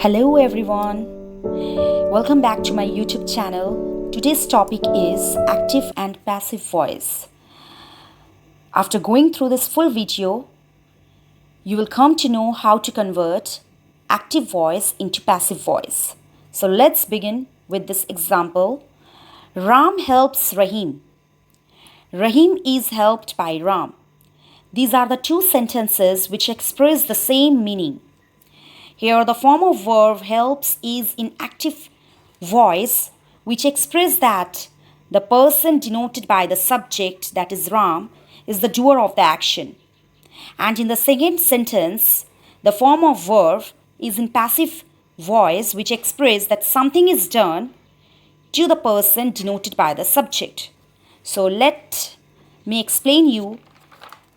Hello everyone, welcome back to my YouTube channel. Today's topic is active and passive voice. After going through this full video, you will come to know how to convert active voice into passive voice. So let's begin with this example. Ram helps Rahim. Rahim is helped by Ram. These are the two sentences which express the same meaning. Here the form of verb helps is in active voice, which express that the person denoted by the subject, that is Ram, is the doer of the action. And in the second sentence, the form of verb is in passive voice, which express that something is done to the person denoted by the subject. So let me explain you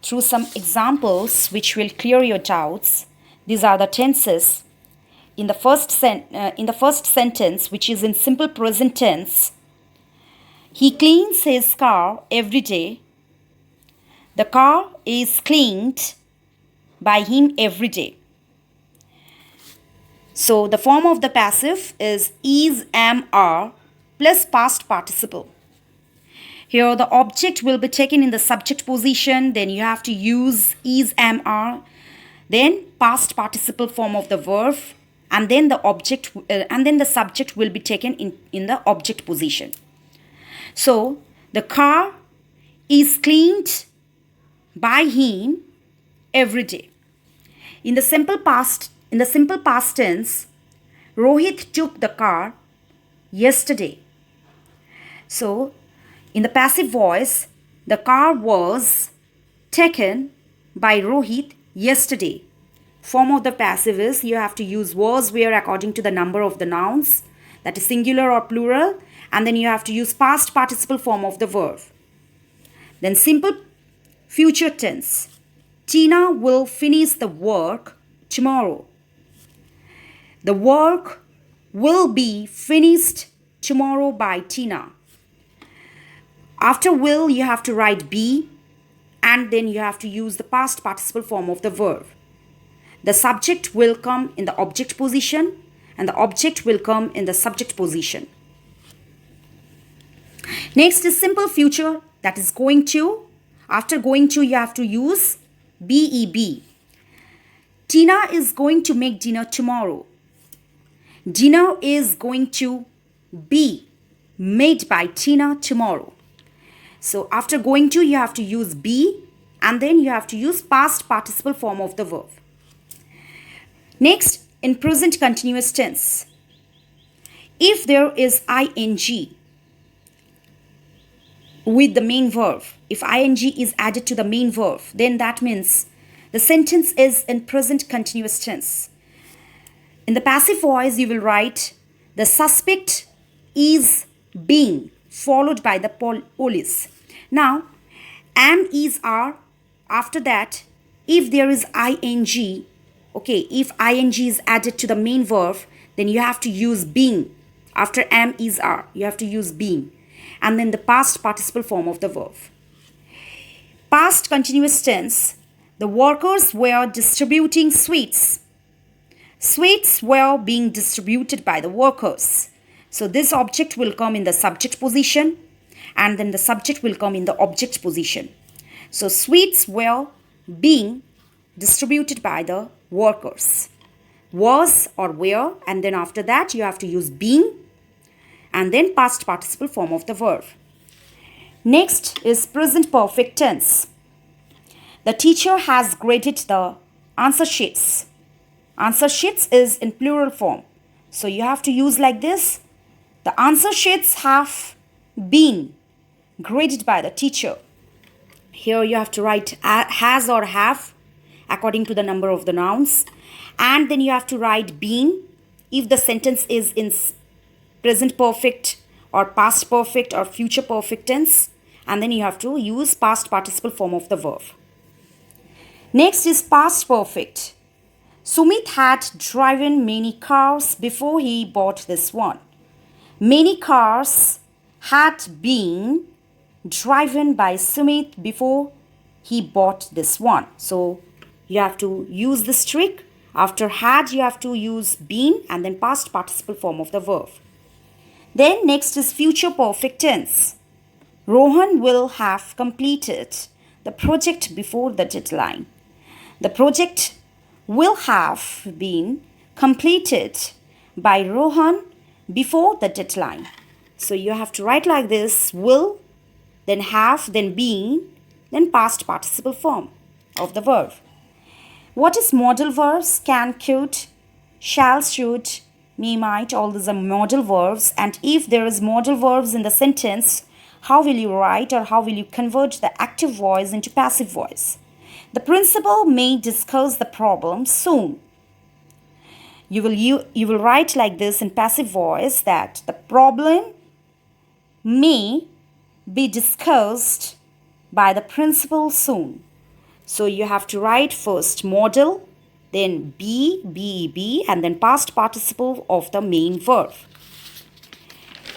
through some examples which will clear your doubts. These are the tenses. In the first sentence, which is in simple present tense, he cleans his car every day. The car is cleaned by him every day. So the form of the passive is am, are plus past participle. Here the object will be taken in the subject position. Then you have to use am, are. Then past participle form of the verb, and then the subject will be taken in the object position. So the car is cleaned by him every day. In the simple past tense, Rohit took the car yesterday. So in the passive voice, the car was taken by Rohit yesterday. Form of the passive is you have to use was, where according to the number of the nouns, that is singular or plural, and then you have to use past participle form of the verb. Then simple future tense. Tina will finish the work tomorrow. The work will be finished tomorrow by Tina. After will, you have to write be, and then you have to use the past participle form of the verb. The subject will come in the object position and the object will come in the subject position. Next is simple future, that is going to. After going to, you have to use BEB. Tina is going to make dinner tomorrow. Dinner is going to be made by Tina tomorrow. So after going to, you have to use be, and then you have to use past participle form of the verb. Next, in present continuous tense, if there is ing with the main verb, if ing is added to the main verb, then that means the sentence is in present continuous tense. In the passive voice, you will write the suspect is being followed by the police. Now, am, is, are. After that, if there is ing, if ing is added to the main verb, then you have to use being. After am, is, are, you have to use being. And then the past participle form of the verb. Past continuous tense, the workers were distributing sweets. Sweets were being distributed by the workers. So this object will come in the subject position, and then the subject will come in the object position. So sweets were being distributed by the workers. Was or were, and then after that you have to use being, and then past participle form of the verb. Next is present perfect tense. The teacher has graded the answer sheets. Answer sheets is in plural form. So you have to use like this. The answer sheets have been graded by the teacher. Here you have to write has or have according to the number of the nouns. And then you have to write been if the sentence is in present perfect or past perfect or future perfect tense. And then you have to use past participle form of the verb. Next is past perfect. Sumit had driven many cars before he bought this one. Many cars had been driven by Sumit before he bought this one. So you have to use this trick. After had, you have to use been and then past participle form of the verb. Then next is future perfect tense. Rohan will have completed the project before the deadline. The project will have been completed by Rohan before the deadline. So you have to write like this: will, then have, then been, then past participle form of the verb. What is modal verbs? Can, could, shall, should, may, might, all these are modal verbs. And if there is modal verbs in the sentence, how will you write or how will you convert the active voice into passive voice? The principal may discuss the problem soon. You will write like this in passive voice, that the problem may be discussed by the principal soon. So you have to write first modal, then be, and then past participle of the main verb.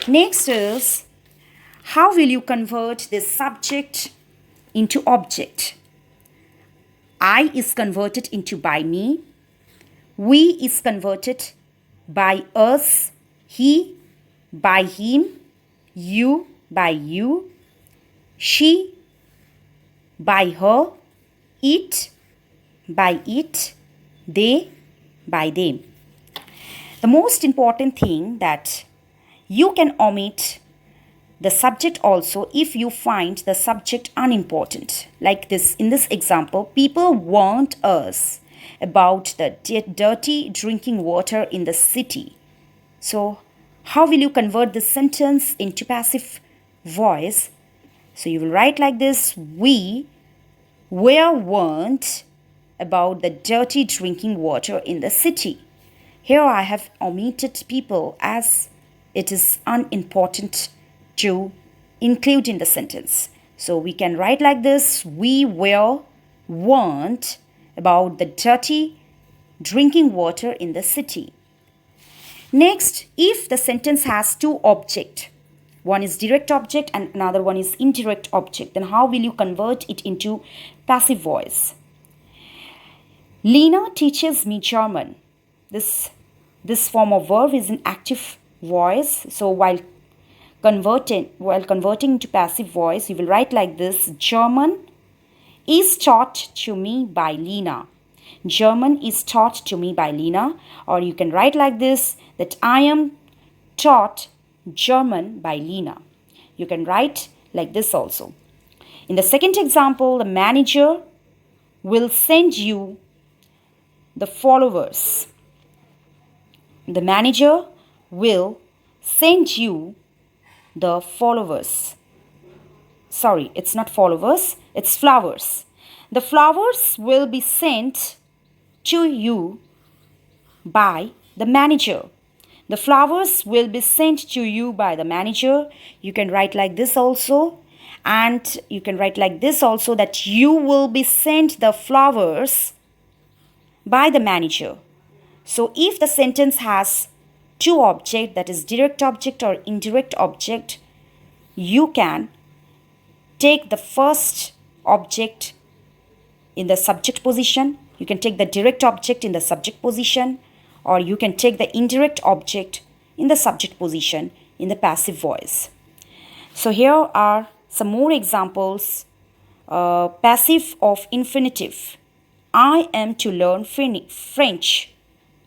Next is, how will you convert this subject into object? I is converted into by me. We is converted by us. He by him. You by you. She by her. It by it. They by them. The most important thing that you can omit the subject also if you find the subject unimportant. Like this, in this example, people warned us about the dirty drinking water in the city. So how will you convert this sentence into passive voice? So you will write like this: we were warned about the dirty drinking water in the city. Here I have omitted people as it is unimportant to include in the sentence. So we can write like this: we were warned about the dirty drinking water in the city. Next, if the sentence has two objects, one is direct object and another one is indirect object, then how will you convert it into passive voice? Lena teaches me German. This form of verb is in active voice. So while converting into passive voice, you will write like this: German is taught to me by Lena. German is taught to me by Lena. Or you can write like this, that I am taught German by Lena. You can write like this also. In the second example, the manager will send you the followers. The manager will send you the followers. Sorry, it's not followers, it's flowers. The flowers will be sent to you by the manager. The flowers will be sent to you by the manager. You can write like this also. And you can write like this also, that you will be sent the flowers by the manager. So if the sentence has two objects, that is direct object or indirect object, you can take the first object in the subject position. You can take the direct object in the subject position, or you can take the indirect object in the subject position in the passive voice. So here are some more examples. Passive of infinitive. I am to learn French.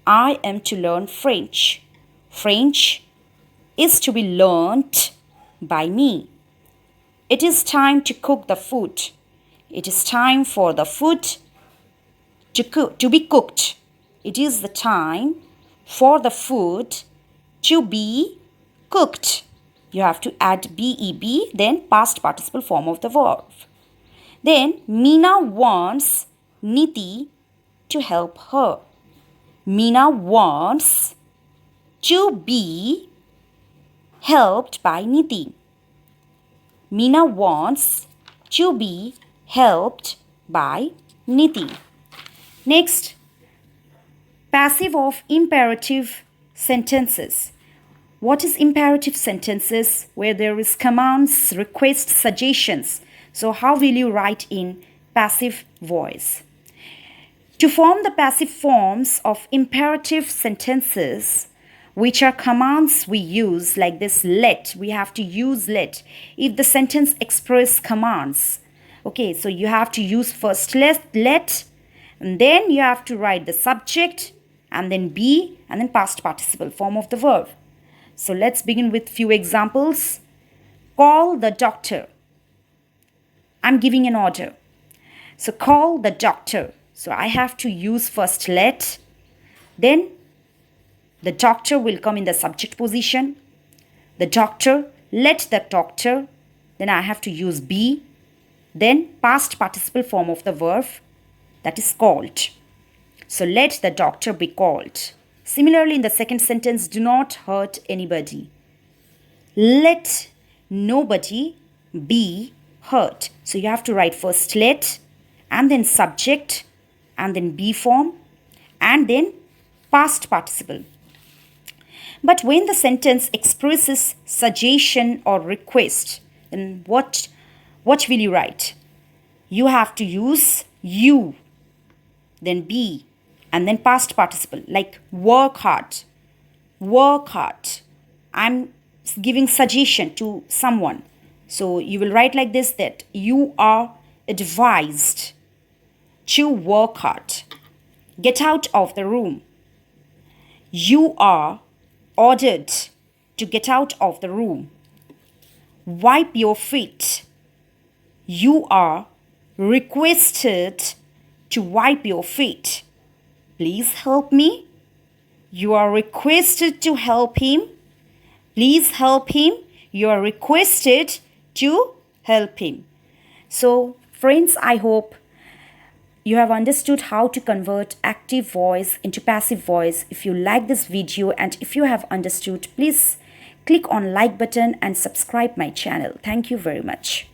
I am to learn French. French is to be learnt by me. It is time to cook the food. It is time for the food to be cooked. It is the time for the food to be cooked. You have to add beb, then past participle form of the verb. Then Meena wants Niti to help her. Meena wants to be helped by Niti. Meena wants to be helped by Niti. Next, passive of imperative sentences. What is imperative sentences? Where there is commands, requests, suggestions. So how will you write in passive voice? To form the passive forms of imperative sentences, which are commands we use, like this let, we have to use let if the sentence express commands. Okay, so you have to use first let, and then you have to write the subject, and then be, and then past participle form of the verb. So let's begin with few examples. Call the doctor. I'm giving an order. So call the doctor. So I have to use first let, then the doctor will come in the subject position. The doctor, let the doctor, then I have to use be, then past participle form of the verb, that is called. So let the doctor be called. Similarly, in the second sentence, do not hurt anybody. Let nobody be hurt. So you have to write first let, and then subject, and then be form, and then past participle. But when the sentence expresses suggestion or request, then what will you write? You have to use you, then be, and then past participle, like work hard. Work hard. I'm giving suggestion to someone. So you will write like this, that you are advised to work hard. Get out of the room. You are ordered to get out of the room. Wipe your feet. You are requested to wipe your feet. Please help me. You are requested to help him. Please help him. You are requested to help him. So, friends, I hope you have understood how to convert active voice into passive voice. If you like this video and if you have understood, please click on like button and subscribe my channel. Thank you very much.